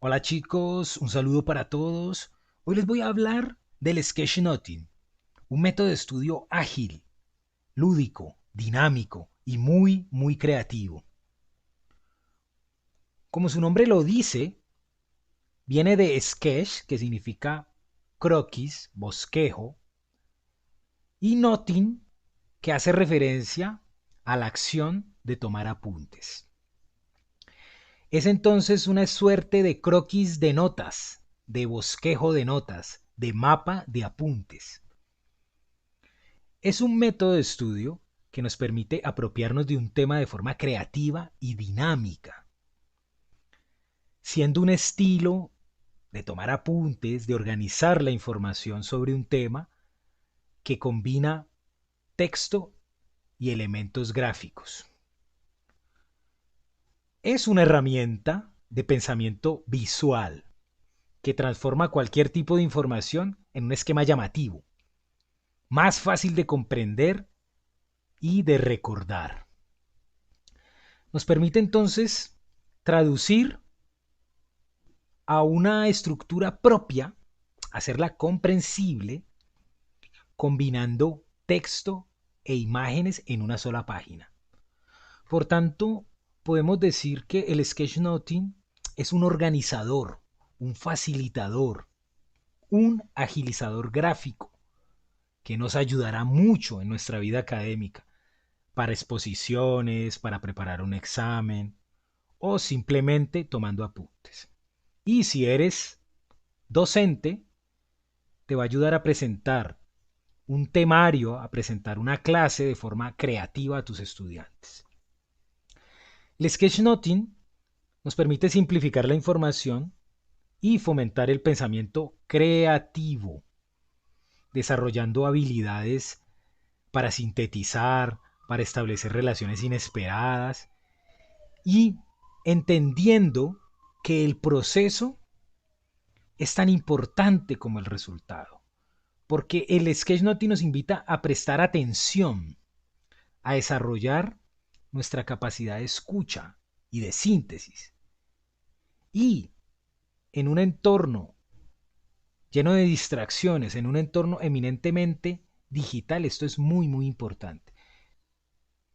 Hola chicos, un saludo para todos. Hoy les voy a hablar del sketchnoting, un método de estudio ágil, lúdico, dinámico y muy creativo. Como su nombre lo dice, viene de sketch, que significa croquis, bosquejo, y noting, que hace referencia a la acción de tomar apuntes. Es entonces una suerte de croquis de notas, de bosquejo de notas, de mapa de apuntes. Es un método de estudio que nos permite apropiarnos de un tema de forma creativa y dinámica, siendo un estilo de tomar apuntes, de organizar la información sobre un tema que combina texto y elementos gráficos. Es una herramienta de pensamiento visual que transforma cualquier tipo de información en un esquema llamativo, más fácil de comprender y de recordar. Nos permite entonces traducir a una estructura propia, hacerla comprensible, combinando texto e imágenes en una sola página. Por tanto, podemos decir que el sketchnoting es un organizador, un facilitador, un agilizador gráfico que nos ayudará mucho en nuestra vida académica, para exposiciones, para preparar un examen o simplemente tomando apuntes. Y si eres docente, te va a ayudar a presentar un temario, a presentar una clase de forma creativa a tus estudiantes. El sketchnoting nos permite simplificar la información y fomentar el pensamiento creativo, desarrollando habilidades para sintetizar, para establecer relaciones inesperadas y entendiendo que el proceso es tan importante como el resultado. Porque el sketchnoting nos invita a prestar atención, a desarrollar nuestra capacidad de escucha y de síntesis. Y en un entorno lleno de distracciones, en un entorno eminentemente digital, esto es muy importante.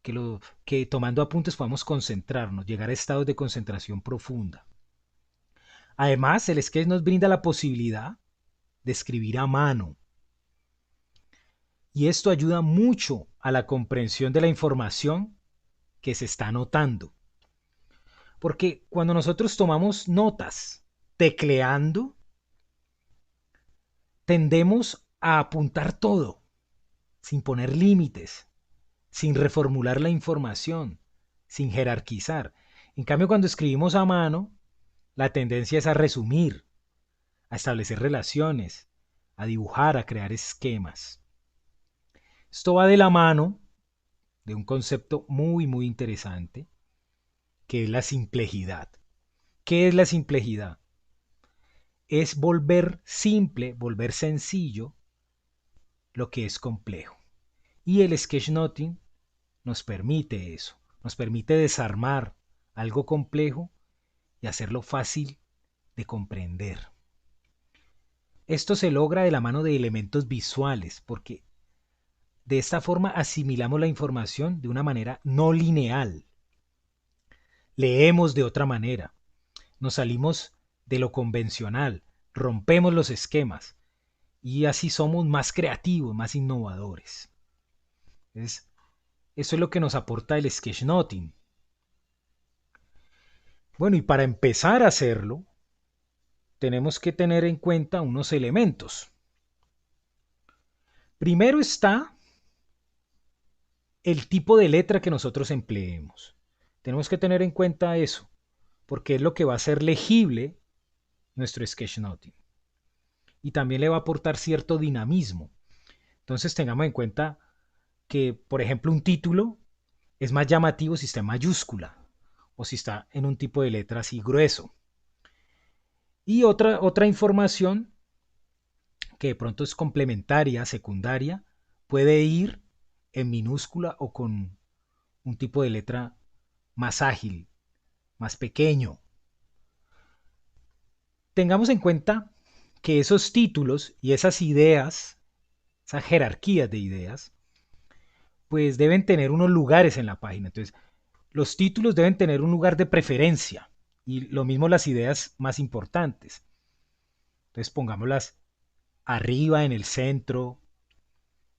Que tomando apuntes podamos concentrarnos, llegar a estados de concentración profunda. Además, el sketch nos brinda la posibilidad de escribir a mano, y esto ayuda mucho a la comprensión de la información que se está anotando. Porque cuando nosotros tomamos notas tecleando, tendemos a apuntar todo, sin poner límites, sin reformular la información, sin jerarquizar. En cambio, cuando escribimos a mano, la tendencia es a resumir, a establecer relaciones, a dibujar, a crear esquemas. Esto va de la mano de un concepto muy interesante, que es la simplejidad. ¿Qué es la simplejidad? Es volver simple, volver sencillo lo que es complejo. Y el sketchnoting nos permite eso, nos permite desarmar algo complejo y hacerlo fácil de comprender. Esto se logra de la mano de elementos visuales, porque de esta forma asimilamos la información de una manera no lineal. Leemos de otra manera, nos salimos de lo convencional, rompemos los esquemas y así somos más creativos, más innovadores. Es, eso es lo que nos aporta el sketchnoting. Bueno, y para empezar a hacerlo, tenemos que tener en cuenta unos elementos. Primero está el tipo de letra que nosotros empleemos. Tenemos que tener en cuenta eso, porque es lo que va a hacer legible nuestro sketchnoting. Y también le va a aportar cierto dinamismo. Entonces tengamos en cuenta que, por ejemplo, un título es más llamativo si está en mayúscula o si está en un tipo de letra así grueso. Y otra información que de pronto es complementaria, secundaria, puede ir en minúscula o con un tipo de letra más ágil, más pequeño. Tengamos en cuenta que esos títulos y esas ideas, esas jerarquías de ideas, pues deben tener unos lugares en la página. Entonces, los títulos deben tener un lugar de preferencia y lo mismo las ideas más importantes. Entonces, pongámoslas arriba en el centro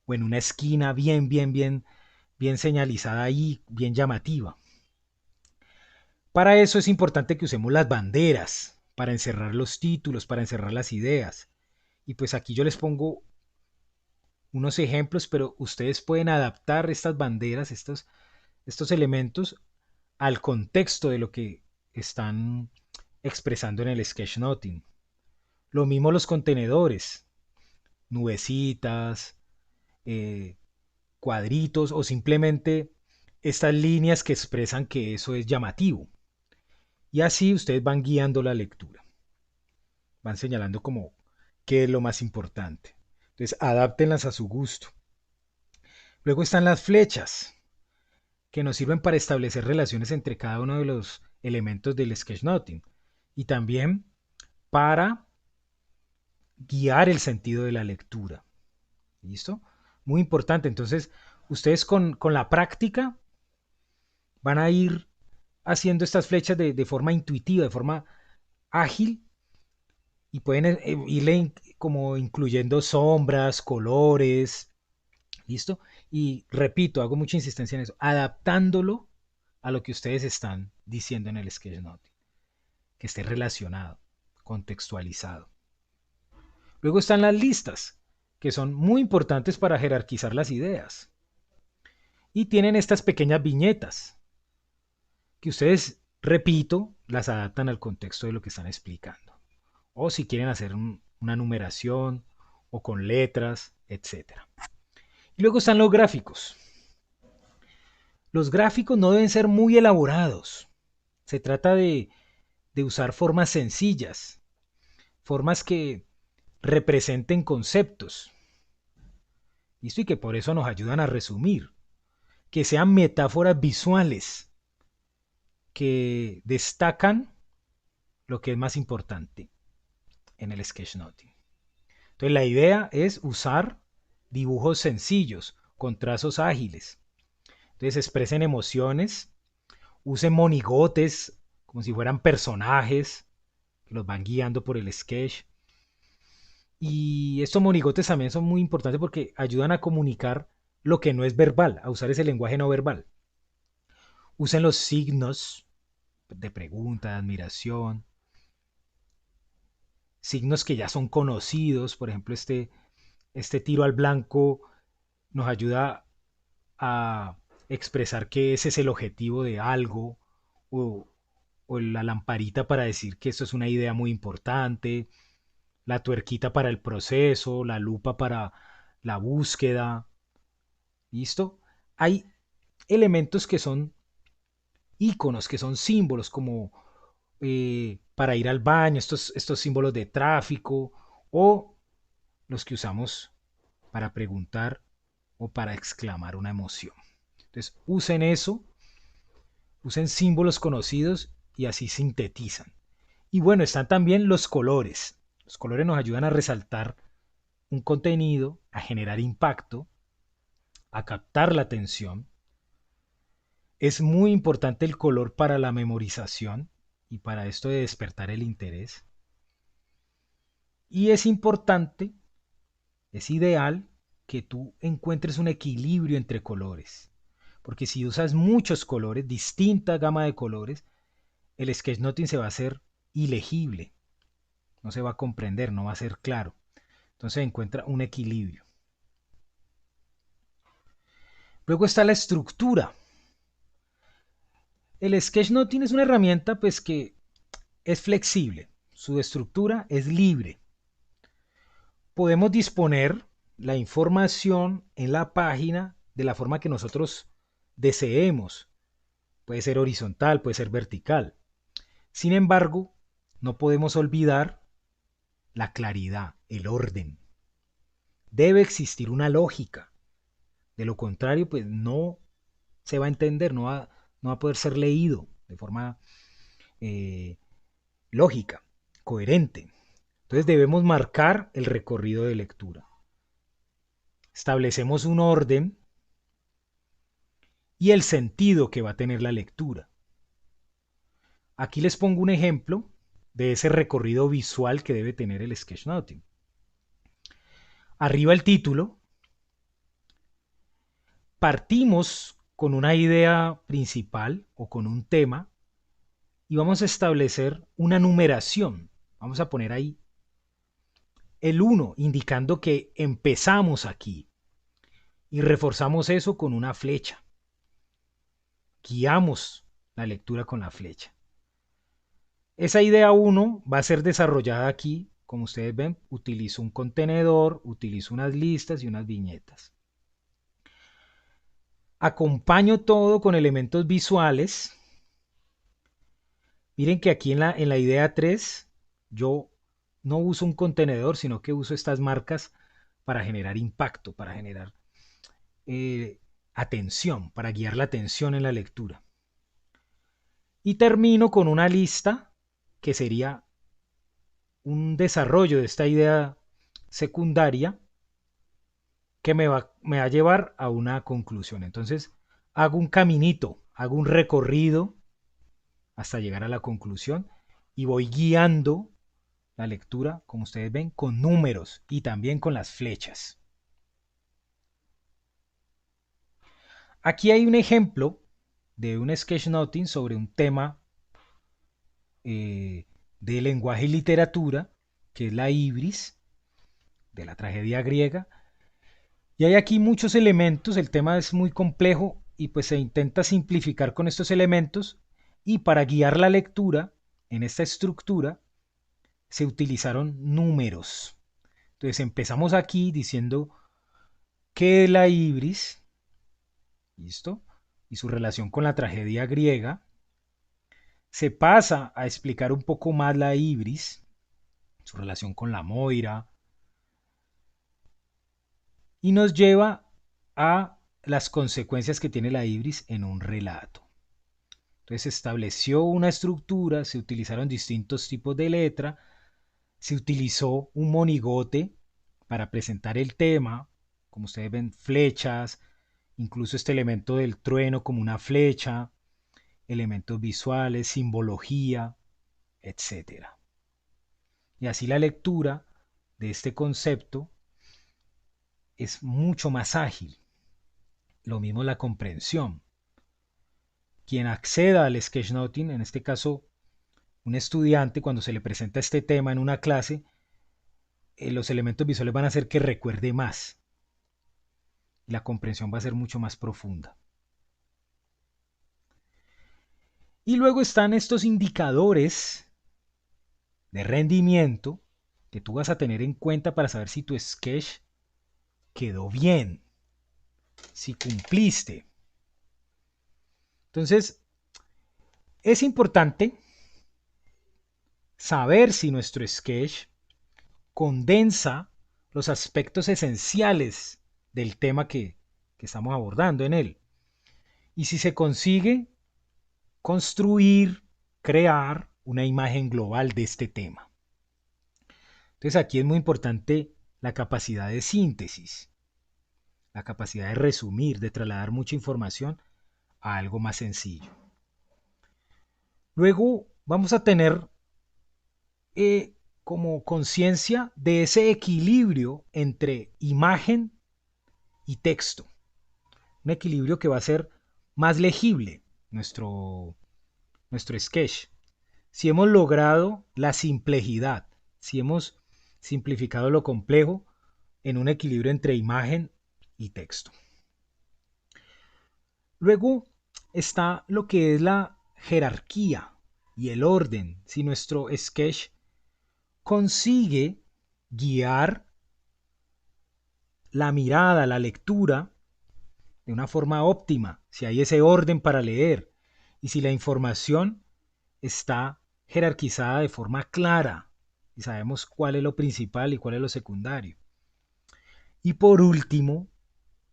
o en una esquina bien señalizada ahí, bien llamativa. Para eso es importante que usemos las banderas para encerrar los títulos, para encerrar las ideas. Y pues aquí yo les pongo unos ejemplos, pero ustedes pueden adaptar estas banderas, estos elementos al contexto de lo que están expresando en el sketchnoting. Lo mismo los contenedores, nubecitas, eh, cuadritos o simplemente estas líneas que expresan que eso es llamativo. Y así ustedes van guiando la lectura, van señalando como qué es lo más importante. Entonces, adáptenlas a su gusto. Luego están las flechas, que nos sirven para establecer relaciones entre cada uno de los elementos del sketchnoting y también para guiar el sentido de la lectura. ¿Listo? Muy importante. Entonces, ustedes con la práctica van a ir haciendo estas flechas de forma intuitiva, de forma ágil y pueden irle como incluyendo sombras, colores, ¿listo? Y repito, hago mucha insistencia en eso, adaptándolo a lo que ustedes están diciendo en el sketchnote, que esté relacionado, contextualizado. Luego están las listas, que son muy importantes para jerarquizar las ideas. Y tienen estas pequeñas viñetas, que ustedes, repito, las adaptan al contexto de lo que están explicando. O si quieren hacer una numeración o con letras, etcétera. Y luego están los gráficos. Los gráficos no deben ser muy elaborados. Se trata de usar formas sencillas, formas que representen conceptos. ¿Listo? Y que por eso nos ayudan a resumir. Que sean metáforas visuales que destacan lo que es más importante en el sketchnoting. Entonces la idea es usar dibujos sencillos, con trazos ágiles. Entonces expresen emociones, usen monigotes como si fueran personajes que los van guiando por el sketch. Y estos monigotes también son muy importantes porque ayudan a comunicar lo que no es verbal, a usar ese lenguaje no verbal. Usen los signos de pregunta, de admiración, signos que ya son conocidos, por ejemplo, este tiro al blanco nos ayuda a expresar que ese es el objetivo de algo, o, o la lamparita para decir que esto es una idea muy importante, la tuerquita para el proceso, la lupa para la búsqueda. ¿Listo? Hay elementos que son iconos, que son símbolos, como para ir al baño, estos símbolos de tráfico, o los que usamos para preguntar o para exclamar una emoción. Entonces, usen eso, usen símbolos conocidos y así sintetizan. Y bueno, están también los colores. Los colores nos ayudan a resaltar un contenido, a generar impacto, a captar la atención. Es muy importante el color para la memorización y para esto de despertar el interés. Y es importante, es ideal que tú encuentres un equilibrio entre colores. Porque si usas muchos colores, distinta gama de colores, el sketchnoting se va a hacer ilegible. No se va a comprender, no va a ser claro. Entonces encuentra un equilibrio. Luego está la estructura. El sketchnoting es una herramienta pues que es flexible. Su estructura es libre. Podemos disponer la información en la página de la forma que nosotros deseemos. Puede ser horizontal, puede ser vertical. Sin embargo, no podemos olvidar la claridad, el orden. Debe existir una lógica. De lo contrario, pues no se va a entender, no va a poder ser leído de forma lógica, coherente. Entonces debemos marcar el recorrido de lectura. Establecemos un orden y el sentido que va a tener la lectura. Aquí les pongo un ejemplo de ese recorrido visual que debe tener el sketchnoting. Arriba el título. Partimos con una idea principal o con un tema y vamos a establecer una numeración. Vamos a poner ahí el 1, indicando que empezamos aquí. Y reforzamos eso con una flecha. Guiamos la lectura con la flecha. Esa idea 1 va a ser desarrollada aquí. Como ustedes ven, utilizo un contenedor, utilizo unas listas y unas viñetas. Acompaño todo con elementos visuales. Miren que aquí en la idea 3 yo no uso un contenedor, sino que uso estas marcas para generar impacto, para generar atención, para guiar la atención en la lectura. Y termino con una lista que sería un desarrollo de esta idea secundaria que me va a llevar a una conclusión. Entonces hago un caminito, hago un recorrido hasta llegar a la conclusión y voy guiando la lectura, como ustedes ven, con números y también con las flechas. Aquí hay un ejemplo de un sketchnoting sobre un tema de lenguaje y literatura, que es la ibris, de la tragedia griega. Y hay aquí muchos elementos, el tema es muy complejo y pues se intenta simplificar con estos elementos y para guiar la lectura en esta estructura se utilizaron números. Entonces empezamos aquí diciendo que la ibris, ¿listo? Y su relación con la tragedia griega. Se pasa a explicar un poco más la ibris, su relación con la Moira, y nos lleva a las consecuencias que tiene la ibris en un relato. Entonces se estableció una estructura, se utilizaron distintos tipos de letra, se utilizó un monigote para presentar el tema, como ustedes ven, flechas, incluso este elemento del trueno como una flecha, elementos visuales, simbología, etcétera. Y así la lectura de este concepto es mucho más ágil. Lo mismo la comprensión. Quien acceda al sketchnoting, en este caso un estudiante, cuando se le presenta este tema en una clase, los elementos visuales van a hacer que recuerde más. Y la comprensión va a ser mucho más profunda. Y luego están estos indicadores de rendimiento que tú vas a tener en cuenta para saber si tu sketch quedó bien, si cumpliste. Entonces, es importante saber si nuestro sketch condensa los aspectos esenciales del tema que estamos abordando en él. Y si se consigue construir, crear una imagen global de este tema. Entonces aquí es muy importante la capacidad de síntesis, la capacidad de resumir, de trasladar mucha información a algo más sencillo. Luego vamos a tener como conciencia de ese equilibrio entre imagen y texto. Un equilibrio que va a ser más legible nuestro sketch. Si hemos logrado la simplicidad, si hemos simplificado lo complejo en un equilibrio entre imagen y texto. Luego está lo que es la jerarquía y el orden. Si nuestro sketch consigue guiar la mirada, la lectura de una forma óptima, si hay ese orden para leer y si la información está jerarquizada de forma clara y sabemos cuál es lo principal y cuál es lo secundario. Y por último,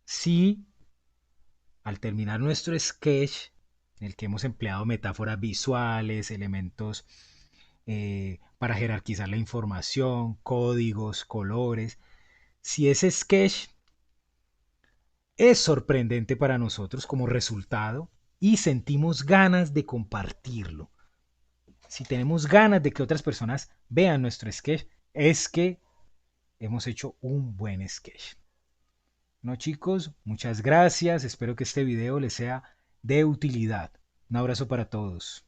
si al terminar nuestro sketch, en el que hemos empleado metáforas visuales, elementos para jerarquizar la información, códigos, colores. Si ese sketch es sorprendente para nosotros como resultado y sentimos ganas de compartirlo, si tenemos ganas de que otras personas vean nuestro sketch, es que hemos hecho un buen sketch. No, chicos, muchas gracias. Espero que este video les sea de utilidad. Un abrazo para todos.